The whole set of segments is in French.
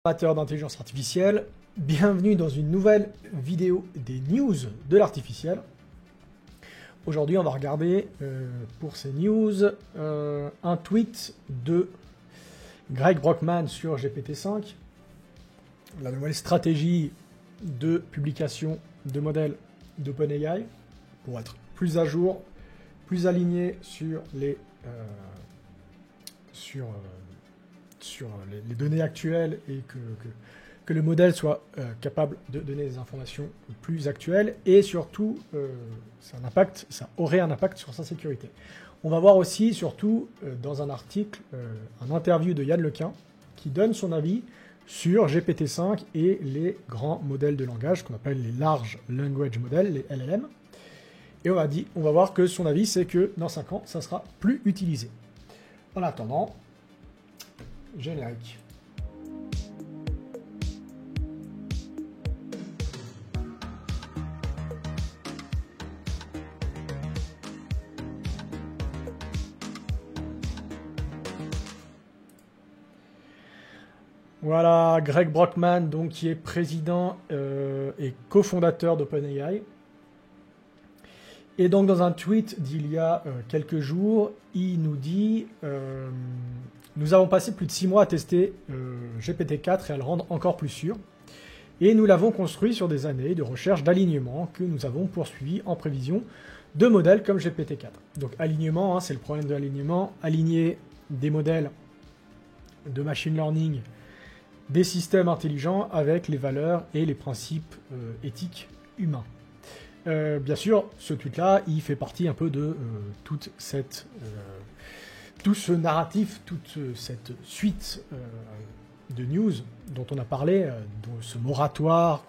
Amateurs d'intelligence artificielle, bienvenue dans une nouvelle vidéo des news de l'artificiel. Aujourd'hui, on va regarder pour ces news un tweet de Greg Brockman sur GPT-5, la nouvelle stratégie de publication de modèles d'OpenAI pour être plus à jour, plus aligné sur les les données actuelles et que le modèle soit capable de donner des informations plus actuelles et surtout ça aurait un impact sur sa sécurité. On va voir aussi surtout dans un article, un interview de Yann Lequin qui donne son avis sur GPT-5 et les grands modèles de langage qu'on appelle les Large Language Models, les LLM. Et on va voir que son avis c'est que dans 5 ans ça sera plus utilisé. En attendant, générique. Voilà, Greg Brockman, donc, qui est président et cofondateur d'OpenAI. Et donc dans un tweet d'il y a quelques jours, il nous dit nous avons passé plus de 6 mois à tester GPT-4 et à le rendre encore plus sûr. Et nous l'avons construit sur des années de recherche d'alignement que nous avons poursuivi en prévision de modèles comme GPT-4. Donc alignement, c'est le problème de l'alignement. Aligner des modèles de machine learning, des systèmes intelligents avec les valeurs et les principes éthiques humains. Bien sûr, ce tweet-là, il fait partie un peu de toute cette... tout ce narratif, toute cette suite de news dont on a parlé, de ce moratoire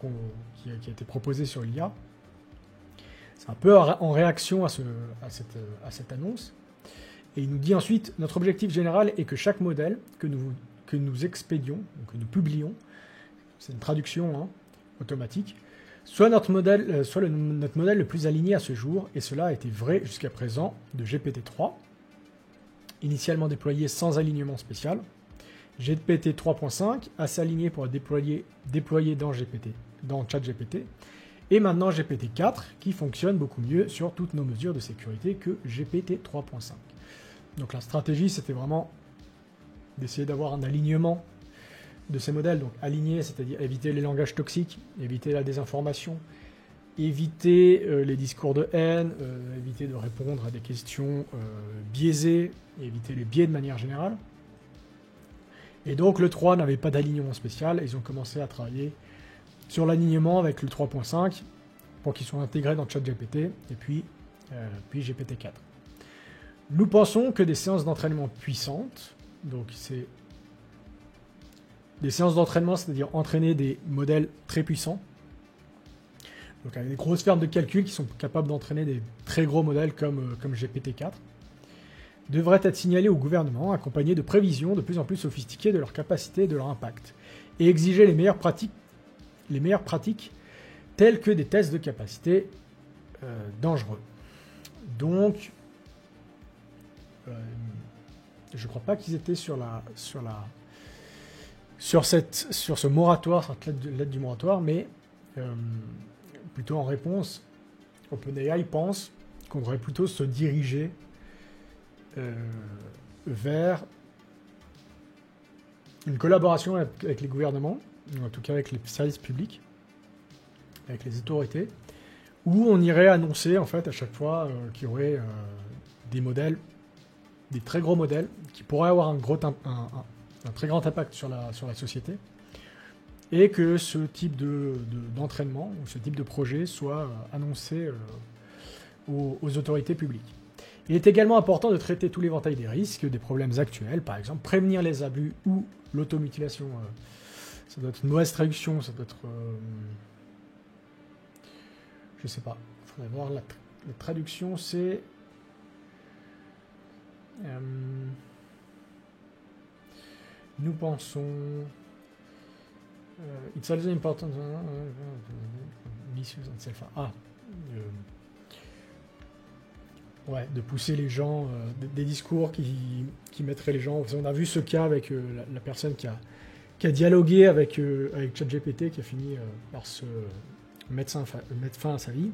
qui a été proposé sur l'IA. C'est un peu en réaction à cette annonce. Et il nous dit ensuite, notre objectif général est que chaque modèle que nous expédions, que nous publions, c'est une traduction automatique, soit notre modèle le plus aligné à ce jour, et cela a été vrai jusqu'à présent de GPT-3, initialement déployé sans alignement spécial, GPT 3.5 à s'aligner pour être déployé dans ChatGPT, et maintenant GPT 4 qui fonctionne beaucoup mieux sur toutes nos mesures de sécurité que GPT 3.5. Donc la stratégie, c'était vraiment d'essayer d'avoir un alignement de ces modèles, donc aligner, c'est-à-dire éviter les langages toxiques, éviter la désinformation, éviter les discours de haine, éviter de répondre à des questions biaisées, éviter les biais de manière générale. Et donc le 3 n'avait pas d'alignement spécial, et ils ont commencé à travailler sur l'alignement avec le 3.5 pour qu'ils soient intégrés dans ChatGPT et puis GPT-4. Nous pensons que des séances d'entraînement puissantes, donc c'est des séances d'entraînement, c'est-à-dire entraîner des modèles très puissants, donc avec des grosses fermes de calcul qui sont capables d'entraîner des très gros modèles comme GPT-4, devraient être signalés au gouvernement, accompagnés de prévisions de plus en plus sophistiquées de leur capacité et de leur impact, et exiger les meilleures pratiques telles que des tests de capacité dangereux. Donc, je ne crois pas qu'ils étaient sur ce moratoire, sur cette lettre du moratoire, mais plutôt en réponse, OpenAI pense qu'on devrait plutôt se diriger vers une collaboration avec les gouvernements, en tout cas avec les services publics, avec les autorités, où on irait annoncer en fait à chaque fois qu'il y aurait des modèles, des très gros modèles, qui pourraient avoir un très grand impact sur la société, et que ce type d'entraînement, ou ce type de projet soit annoncé aux autorités publiques. Il est également important de traiter tout l'éventail des risques, des problèmes actuels, par exemple prévenir les abus ou l'automutilation. Ça doit être une mauvaise traduction, ça doit être... je sais pas, il faudrait voir la traduction, c'est... nous pensons... it's also important... ouais, de pousser les gens, des discours qui mettraient les gens... On a vu ce cas avec la personne qui qui a dialogué avec ChatGPT, qui a fini par se mettre fin à sa vie.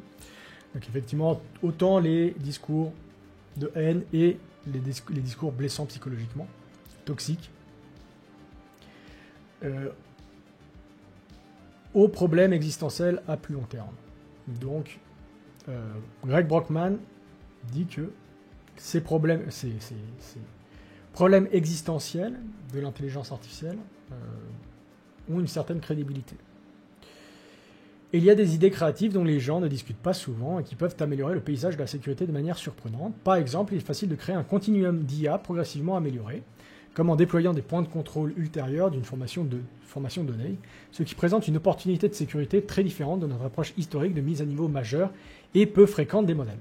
Donc effectivement, autant les discours de haine et les discours blessants psychologiquement, toxiques, aux problèmes existentiels à plus long terme. Donc, Greg Brockman dit que ces problèmes existentiels de l'intelligence artificielle ont une certaine crédibilité. Et il y a des idées créatives dont les gens ne discutent pas souvent et qui peuvent améliorer le paysage de la sécurité de manière surprenante. Par exemple, il est facile de créer un continuum d'IA progressivement amélioré, comme en déployant des points de contrôle ultérieurs d'une formation donnée, ce qui présente une opportunité de sécurité très différente de notre approche historique de mise à niveau majeure et peu fréquente des modèles.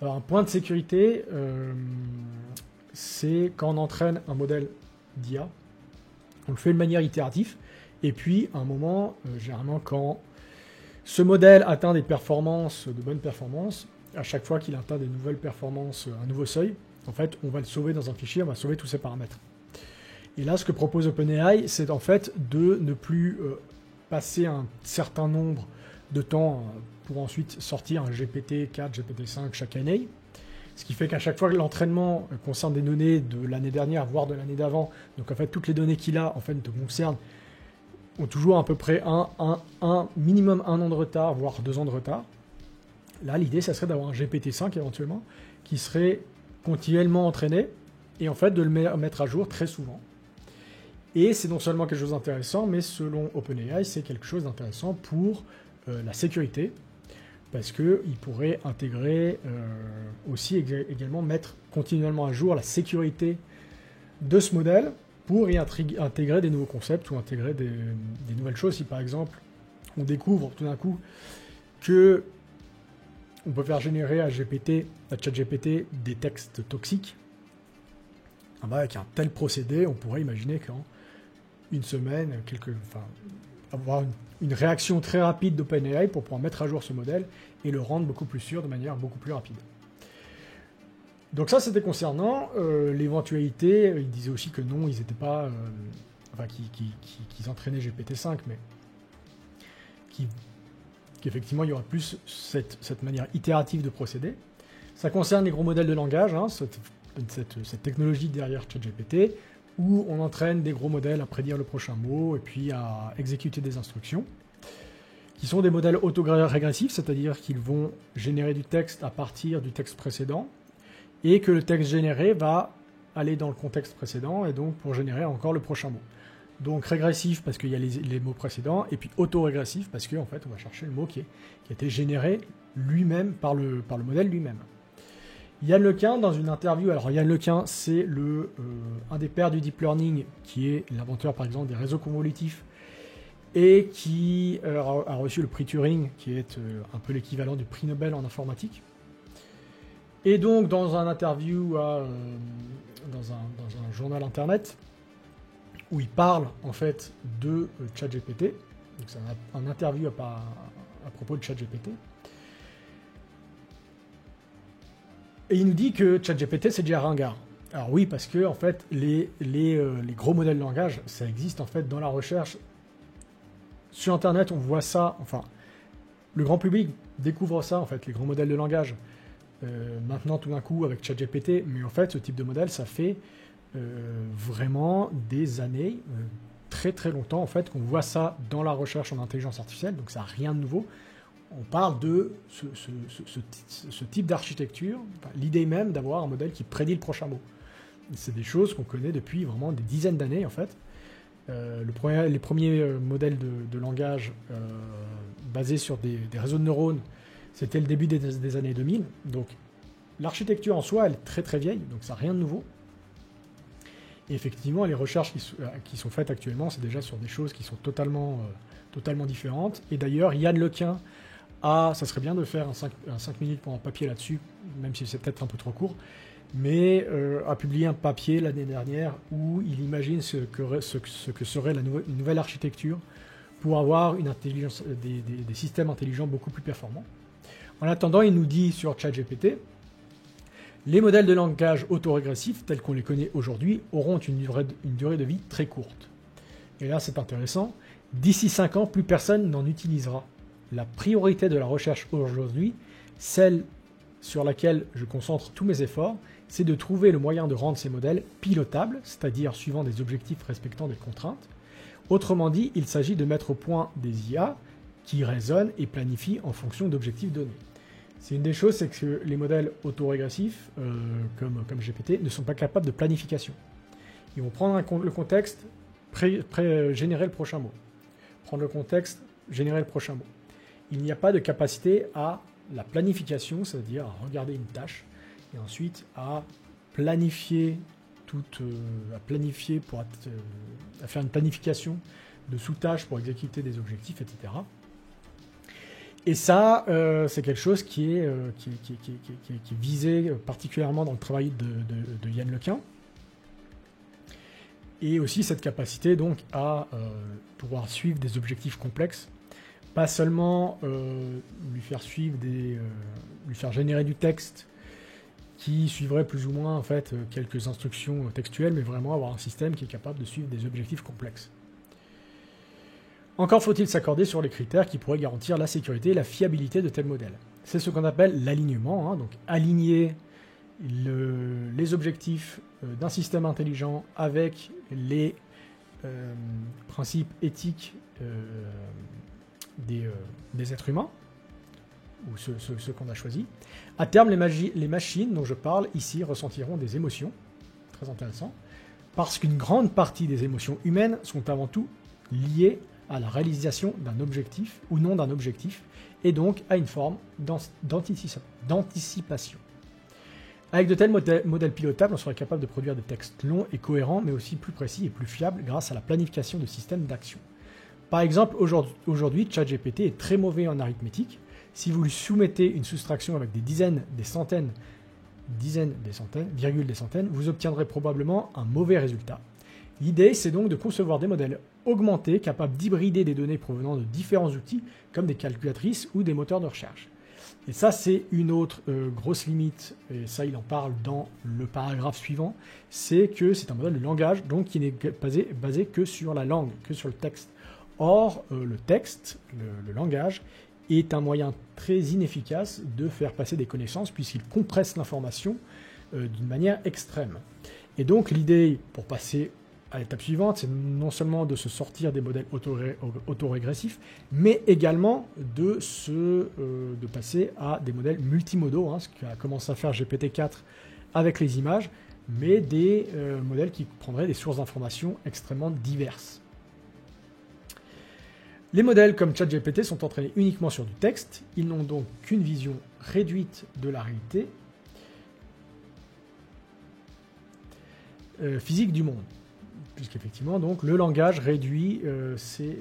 Alors un point de sécurité, c'est quand on entraîne un modèle d'IA, on le fait de manière itérative, et puis à un moment, généralement quand ce modèle atteint des performances, de bonnes performances, à chaque fois qu'il atteint des nouvelles performances, un nouveau seuil, en fait, on va le sauver dans un fichier, on va sauver tous ses paramètres. Et là, ce que propose OpenAI, c'est en fait de ne plus passer un certain nombre de temps pour ensuite sortir un GPT-4, GPT-5 chaque année. Ce qui fait qu'à chaque fois que l'entraînement concerne des données de l'année dernière, voire de l'année d'avant, donc en fait, toutes les données qu'il a, en fait, te concernent, ont toujours à peu près minimum 1 an de retard, voire 2 ans de retard. Là, l'idée, ça serait d'avoir un GPT-5 éventuellement, qui serait continuellement entraîné, et en fait de le mettre à jour très souvent. Et c'est non seulement quelque chose d'intéressant, mais selon OpenAI, c'est quelque chose d'intéressant pour la sécurité, parce qu'il pourrait intégrer aussi également mettre continuellement à jour la sécurité de ce modèle, pour y intégrer des nouveaux concepts ou intégrer des nouvelles choses. Si par exemple, on découvre tout d'un coup que on peut faire générer à ChatGPT des textes toxiques, avec un tel procédé, on pourrait imaginer qu'en une semaine, avoir une réaction très rapide d'OpenAI pour pouvoir mettre à jour ce modèle et le rendre beaucoup plus sûr de manière beaucoup plus rapide. Donc ça, c'était concernant l'éventualité. Ils disaient aussi que non, ils n'étaient pas... qu'ils entraînaient GPT-5, mais qu'effectivement, il y aurait plus cette manière itérative de procéder. Ça concerne les gros modèles de langage, hein, cette technologie derrière ChatGPT, où on entraîne des gros modèles à prédire le prochain mot et puis à exécuter des instructions, qui sont des modèles autorégressifs, c'est-à-dire qu'ils vont générer du texte à partir du texte précédent, et que le texte généré va aller dans le contexte précédent, et donc pour générer encore le prochain mot. Donc régressif parce qu'il y a les mots précédents, et puis auto-régressif parce qu'en fait on va chercher le mot qui a été généré lui-même par le modèle lui-même. Yann Lequin, dans une interview, alors Yann Lequin, c'est un des pères du deep learning, qui est l'inventeur par exemple des réseaux convolutifs, et qui a reçu le prix Turing, qui est un peu l'équivalent du prix Nobel en informatique. Et donc, dans un interview dans un journal internet, où il parle en fait de ChatGPT, donc c'est un interview à propos de ChatGPT, et il nous dit que ChatGPT c'est déjà ringard. Alors oui, parce que en fait les gros modèles de langage, ça existe en fait dans la recherche. Sur internet, on voit ça, enfin, le grand public découvre ça en fait, les gros modèles de langage. Maintenant tout d'un coup avec ChatGPT, mais en fait ce type de modèle ça fait vraiment des années, très très longtemps en fait qu'on voit ça dans la recherche en intelligence artificielle, donc ça n'a rien de nouveau. On parle de ce type d'architecture, enfin, l'idée même d'avoir un modèle qui prédit le prochain mot. C'est des choses qu'on connaît depuis vraiment des dizaines d'années en fait. Les premiers modèles de langage basés sur des réseaux de neurones, c'était le début des années 2000, donc l'architecture en soi, elle est très très vieille, donc ça n'a rien de nouveau. Et effectivement, les recherches qui sont faites actuellement, c'est déjà sur des choses qui sont totalement différentes. Et d'ailleurs, Yann Lequin ça serait bien de faire un 5 minutes pour un papier là-dessus, même si c'est peut-être un peu trop court, mais a publié un papier l'année dernière où il imagine ce que serait une nouvelle architecture pour avoir des systèmes intelligents beaucoup plus performants. En attendant, il nous dit sur ChatGPT, les modèles de langage autorégressifs, tels qu'on les connaît aujourd'hui, auront une durée de vie très courte. et là c'est intéressant, d'ici 5 ans, plus personne n'en utilisera. La priorité de la recherche aujourd'hui, celle sur laquelle je concentre tous mes efforts, c'est de trouver le moyen de rendre ces modèles pilotables, c'est-à-dire suivant des objectifs respectant des contraintes. Autrement dit, il s'agit de mettre au point des IA qui raisonnent et planifient en fonction d'objectifs donnés. C'est une des choses, c'est que les modèles autorégressifs, comme GPT, ne sont pas capables de planification. Ils vont prendre le contexte, générer le prochain mot. Prendre le contexte, générer le prochain mot. Il n'y a pas de capacité à la planification, c'est-à-dire à regarder une tâche, et ensuite à planifier à faire une planification de sous-tâches pour exécuter des objectifs, etc. Et ça, c'est quelque chose qui est visé particulièrement dans le travail de Yann LeCun. Et aussi cette capacité donc à pouvoir suivre des objectifs complexes, pas seulement lui faire générer du texte qui suivrait plus ou moins en fait quelques instructions textuelles, mais vraiment avoir un système qui est capable de suivre des objectifs complexes. Encore faut-il s'accorder sur les critères qui pourraient garantir la sécurité et la fiabilité de tel modèle. C'est ce qu'on appelle l'alignement, hein, donc aligner les objectifs d'un système intelligent avec les principes éthiques des êtres humains, ou ceux qu'on a choisis. À terme, les machines dont je parle ici ressentiront des émotions, très intéressant, parce qu'une grande partie des émotions humaines sont avant tout liées à la réalisation d'un objectif ou non d'un objectif, et donc à une forme d'anticipation. Avec de tels modèles pilotables, on serait capable de produire des textes longs et cohérents, mais aussi plus précis et plus fiables grâce à la planification de systèmes d'action. Par exemple, aujourd'hui, ChatGPT est très mauvais en arithmétique. Si vous lui soumettez une soustraction avec des dizaines, des centaines, virgules des centaines, vous obtiendrez probablement un mauvais résultat. L'idée, c'est donc de concevoir des modèles augmentés capables d'hybrider des données provenant de différents outils, comme des calculatrices ou des moteurs de recherche. Et ça, c'est une autre grosse limite, et ça, il en parle dans le paragraphe suivant, c'est que c'est un modèle de langage, donc qui n'est basé que sur la langue, que sur le texte. Or, le texte, le langage, est un moyen très inefficace de faire passer des connaissances puisqu'il compresse l'information d'une manière extrême. Et donc l'idée, pour passer à l'étape suivante, c'est non seulement de se sortir des modèles autorégressifs, mais également de passer à des modèles multimodaux, hein, ce qu'a commencé à faire GPT-4 avec les images, mais des modèles qui prendraient des sources d'informations extrêmement diverses. Les modèles comme ChatGPT sont entraînés uniquement sur du texte, ils n'ont donc qu'une vision réduite de la réalité physique du monde. Puisqu'effectivement, donc, le langage réduit, c'est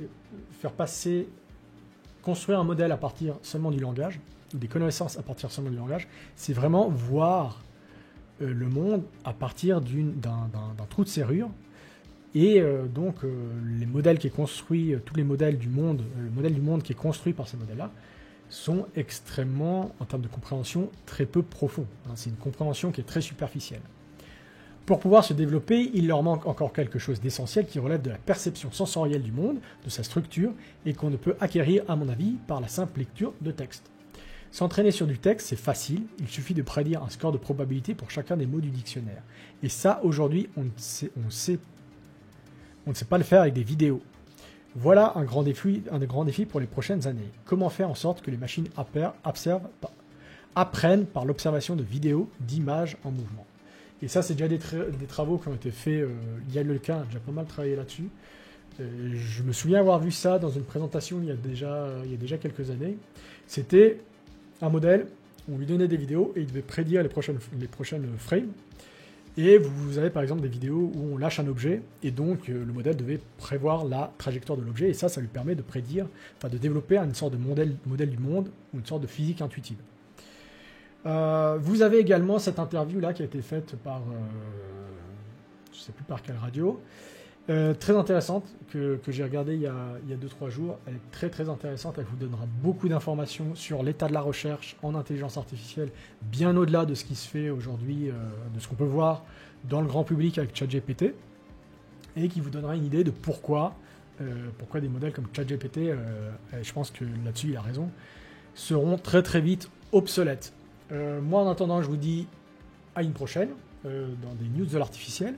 construire un modèle à partir seulement du langage, ou des connaissances à partir seulement du langage, c'est vraiment voir le monde à partir d'un trou de serrure. Et donc, les modèles qui est construit, tous les modèles du monde, le modèle du monde qui est construit par ces modèles-là, sont extrêmement, en termes de compréhension, très peu profonds. Hein, c'est une compréhension qui est très superficielle. Pour pouvoir se développer, il leur manque encore quelque chose d'essentiel qui relève de la perception sensorielle du monde, de sa structure, et qu'on ne peut acquérir, à mon avis, par la simple lecture de texte. S'entraîner sur du texte, c'est facile, il suffit de prédire un score de probabilité pour chacun des mots du dictionnaire. Et ça, aujourd'hui, on ne sait pas le faire avec des vidéos. Voilà un des grands défis pour les prochaines années. Comment faire en sorte que les machines apprennent par l'observation de vidéos, d'images en mouvement. Et ça, c'est déjà des travaux qui ont été faits. Yann LeCun a déjà pas mal travaillé là-dessus. Je me souviens avoir vu ça dans une présentation il y a déjà quelques années. C'était un modèle, on lui donnait des vidéos et il devait prédire les prochaines frames. Et vous avez par exemple des vidéos où on lâche un objet et donc le modèle devait prévoir la trajectoire de l'objet et ça lui permet de prédire, de développer une sorte de modèle du monde ou une sorte de physique intuitive. Vous avez également cette interview là qui a été faite par, je ne sais plus par quelle radio, très intéressante que j'ai regardée il y a 2-3 jours. Elle est très très intéressante, elle vous donnera beaucoup d'informations sur l'état de la recherche en intelligence artificielle, bien au-delà de ce qui se fait aujourd'hui, de ce qu'on peut voir dans le grand public avec ChatGPT, et qui vous donnera une idée de pourquoi pourquoi des modèles comme ChatGPT, je pense que là-dessus il a raison, seront très très vite obsolètes. Moi en attendant, je vous dis à une prochaine dans des news de l'artificiel.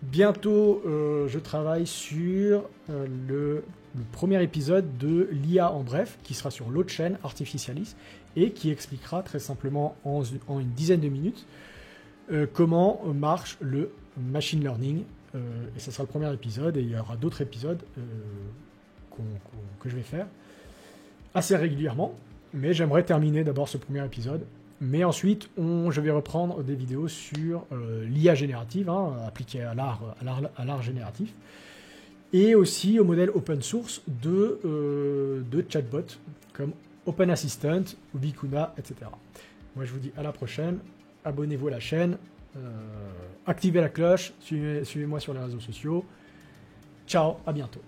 Bientôt, je travaille sur le premier épisode de l'IA en bref, qui sera sur l'autre chaîne, Artificialis, et qui expliquera très simplement en une dizaine de minutes comment marche le machine learning. Et ce sera le premier épisode, et il y aura d'autres épisodes que je vais faire assez régulièrement. Mais j'aimerais terminer d'abord ce premier épisode. Mais ensuite, je vais reprendre des vidéos sur l'IA générative, appliquée à l'art génératif, et aussi au modèle open source de chatbots, comme Open Assistant, Vicuna, etc. Moi, je vous dis à la prochaine. Abonnez-vous à la chaîne, activez la cloche, suivez-moi sur les réseaux sociaux. Ciao, à bientôt.